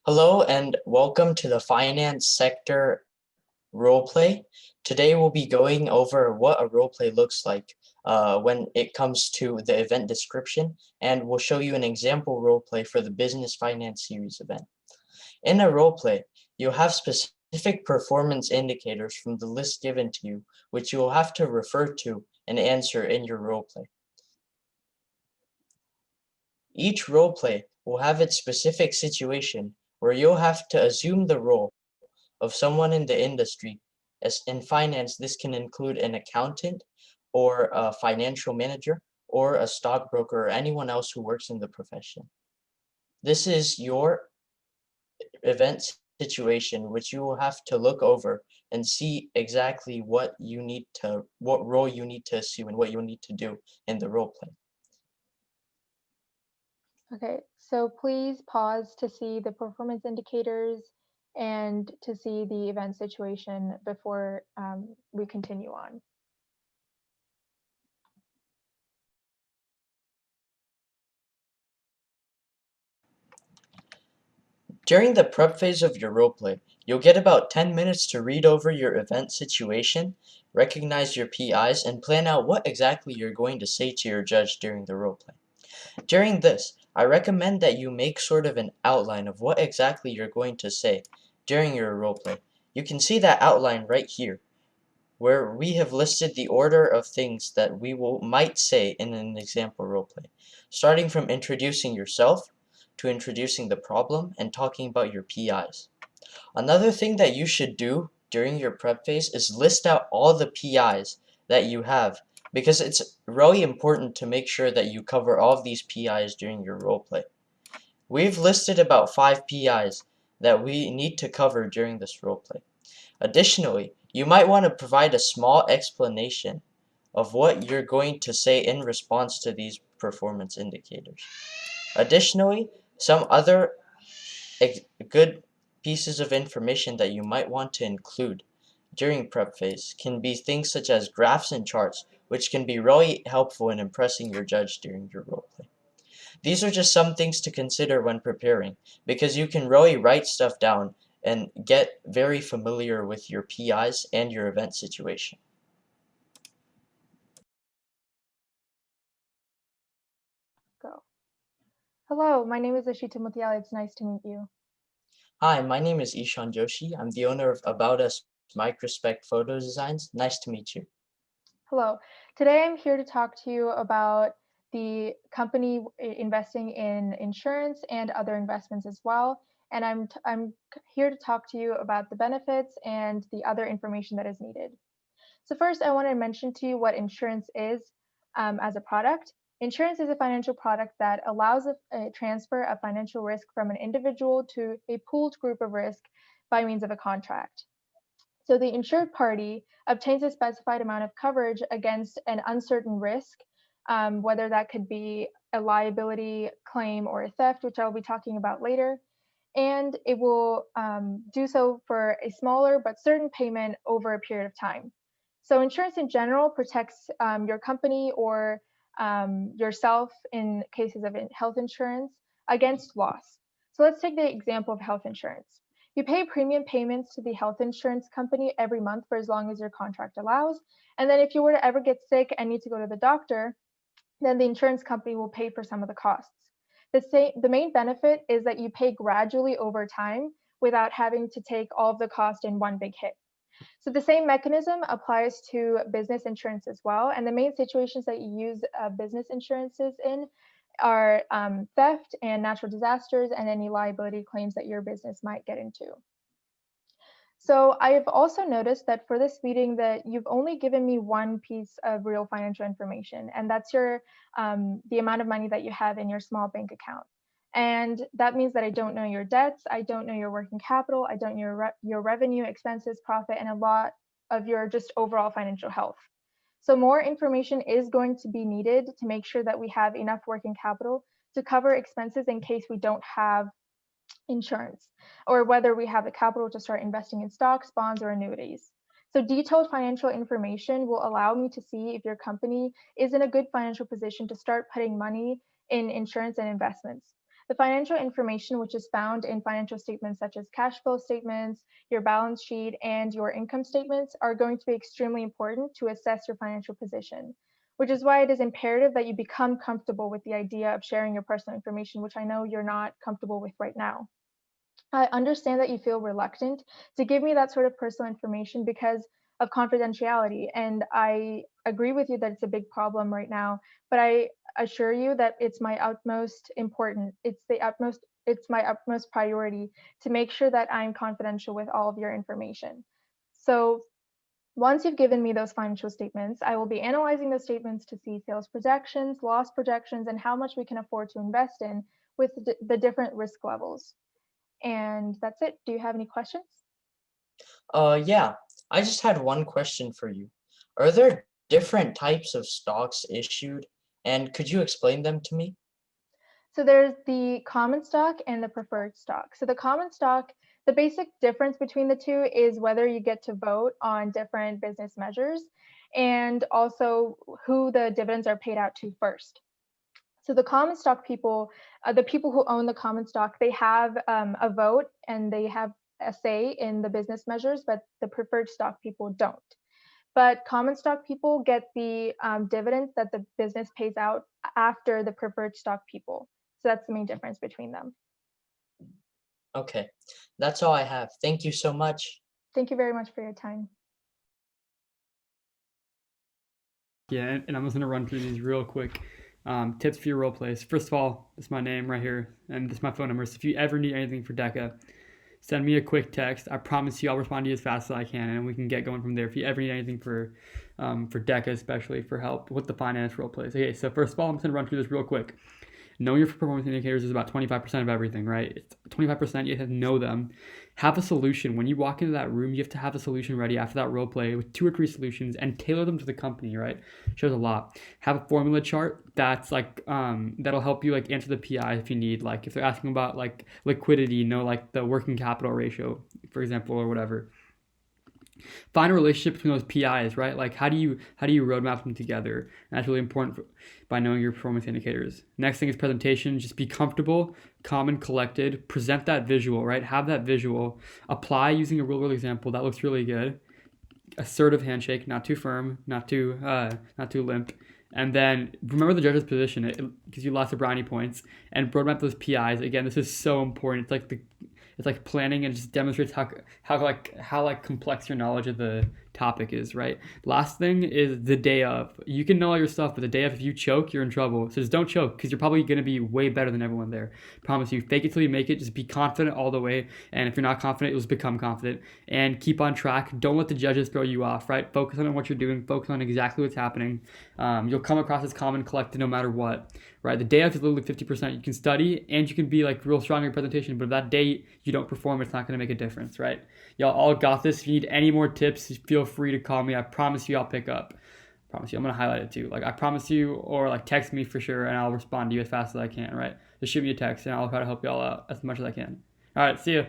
Hello and welcome to the finance sector roleplay. Today we'll be going over what a roleplay looks like when it comes to the event description, and we'll show you an example roleplay for the business finance series event. In a roleplay, you'll have specific performance indicators from the list given to you, which you will have to refer to and answer in your roleplay. Each roleplay will have its specific situation where you'll have to assume the role of someone in the industry. As in finance, this can include an accountant or a financial manager or a stockbroker or anyone else who works in the profession. This is your event situation, which you will have to look over and see exactly what role you need to assume and what you need to do in the role play. Okay, so please pause to see the performance indicators and to see the event situation before we continue on. During the prep phase of your roleplay, you'll get about 10 minutes to read over your event situation, recognize your PIs, and plan out what exactly you're going to say to your judge during the roleplay. During this, I recommend that you make sort of an outline of what exactly you're going to say during your roleplay. You can see that outline right here, where we have listed the order of things that we might say in an example roleplay, starting from introducing yourself, to introducing the problem and talking about your PIs. Another thing that you should do during your prep phase is list out all the PIs that you have, because it's really important to make sure that you cover all of these PIs during your roleplay. We've listed about 5 PIs that we need to cover during this roleplay. Additionally, you might want to provide a small explanation of what you're going to say in response to these performance indicators. Additionally, some other good pieces of information that you might want to include during prep phase can be things such as graphs and charts, which can be really helpful in impressing your judge during your roleplay. These are just some things to consider when preparing, because you can really write stuff down and get very familiar with your PIs and your event situation. Go. Hello, my name is Ashita Mutiala. It's nice to meet you. Hi, my name is Ishan Joshi. I'm the owner of About Us Microspec Photo Designs. Nice to meet you. Hello, today I'm here to talk to you about the company investing in insurance and other investments as well. And I'm here to talk to you about the benefits and the other information that is needed. So first, I want to mention to you what insurance is as a product. Insurance is a financial product that allows a transfer of financial risk from an individual to a pooled group of risk by means of a contract. So the insured party obtains a specified amount of coverage against an uncertain risk, whether that could be a liability claim or a theft, which I'll be talking about later. And it will do so for a smaller but certain payment over a period of time. So insurance in general protects your company or yourself in cases of health insurance against loss. So let's take the example of health insurance. You pay premium payments to the health insurance company every month for as long as your contract allows. And then if you were to ever get sick and need to go to the doctor, then the insurance company will pay for some of the costs. The main benefit is that you pay gradually over time without having to take all of the cost in one big hit. So the same mechanism applies to business insurance as well. And the main situations that you use business insurances in are theft and natural disasters and any liability claims that your business might get into. So I've also noticed that for this meeting that you've only given me one piece of real financial information, and that's the amount of money that you have in your small bank account. And that means that I don't know your debts, I don't know your working capital, I don't know your revenue, expenses, profit, and a lot of your just overall financial health. So more information is going to be needed to make sure that we have enough working capital to cover expenses in case we don't have insurance, or whether we have the capital to start investing in stocks, bonds, or annuities. So detailed financial information will allow me to see if your company is in a good financial position to start putting money in insurance and investments. The financial information, which is found in financial statements such as cash flow statements, your balance sheet, and your income statements, are going to be extremely important to assess your financial position, which is why it is imperative that you become comfortable with the idea of sharing your personal information, which I know you're not comfortable with right now. I understand that you feel reluctant to give me that sort of personal information because of confidentiality, and I agree with you that it's a big problem right now, but I assure you that it's my utmost important. It's my utmost priority to make sure that I'm confidential with all of your information. So once you've given me those financial statements, I will be analyzing those statements to see sales projections, loss projections, and how much we can afford to invest in with the different risk levels. And that's it. Do you have any questions? Yeah, I just had one question for you. Are there different types of stocks issued, and could you explain them to me? So there's the common stock and the preferred stock. So the common stock, the basic difference between the two is whether you get to vote on different business measures and also who the dividends are paid out to first. So the common stock people, the people who own the common stock, they have a vote and they have a say in the business measures, but the preferred stock people don't. But common stock people get the dividends that the business pays out after the preferred stock people. So that's the main difference between them. Okay, that's all I have. Thank you so much. Thank you very much for your time. Yeah, and I'm just gonna run through these real quick. Tips for your role plays. First of all, this is my name right here, and this is my phone number. So if you ever need anything for Deca, send me a quick text. I promise you, I'll respond to you as fast as I can, and we can get going from there. If you ever need anything for Deca, especially for help with the finance role plays. Okay, so first of all, I'm just gonna run through this real quick. Knowing your performance indicators is about 25% of everything, right? It's 25%, you have to know them. Have a solution. When you walk into that room, you have to have a solution ready after that role play with 2 or 3 solutions and tailor them to the company, right? Shows a lot. Have a formula chart that's like that'll help you like answer the PI if you need. Like if they're asking about like liquidity, know like the working capital ratio, for example, or whatever. Find a relationship between those PIs, right? Like how do you roadmap them together? And that's really important by knowing your performance indicators. Next thing is presentation. Just be comfortable, calm and collected. Present that visual, right? Have that visual. Apply using a real world example that looks really good. Assertive handshake, not too firm, not too limp. And then remember the judge's position. It gives you lots of brownie points. And roadmap those PIs. Again, this is so important. It's like planning, and it just demonstrates how complex your knowledge of the topic is, right? Last thing is the day of. You can know all your stuff, but the day of, if you choke, you're in trouble. So just don't choke, because you're probably going to be way better than everyone there. Promise you. Fake it till you make it. Just be confident all the way. And if you're not confident, you'll just become confident. And keep on track. Don't let the judges throw you off, right? Focus on what you're doing. Focus on exactly what's happening. You'll come across as calm and collected no matter what, right? The day of is literally 50%. You can study and you can be like real strong in your presentation, but if that day you don't perform, it's not going to make a difference, right? Y'all all got this. If you need any more tips, feel free to call me. I promise you I'll pick up. I promise you. I'm going to highlight it too. Like I promise you, or like text me for sure and I'll respond to you as fast as I can, right? Just shoot me a text and I'll try to help y'all out as much as I can. All right, see ya.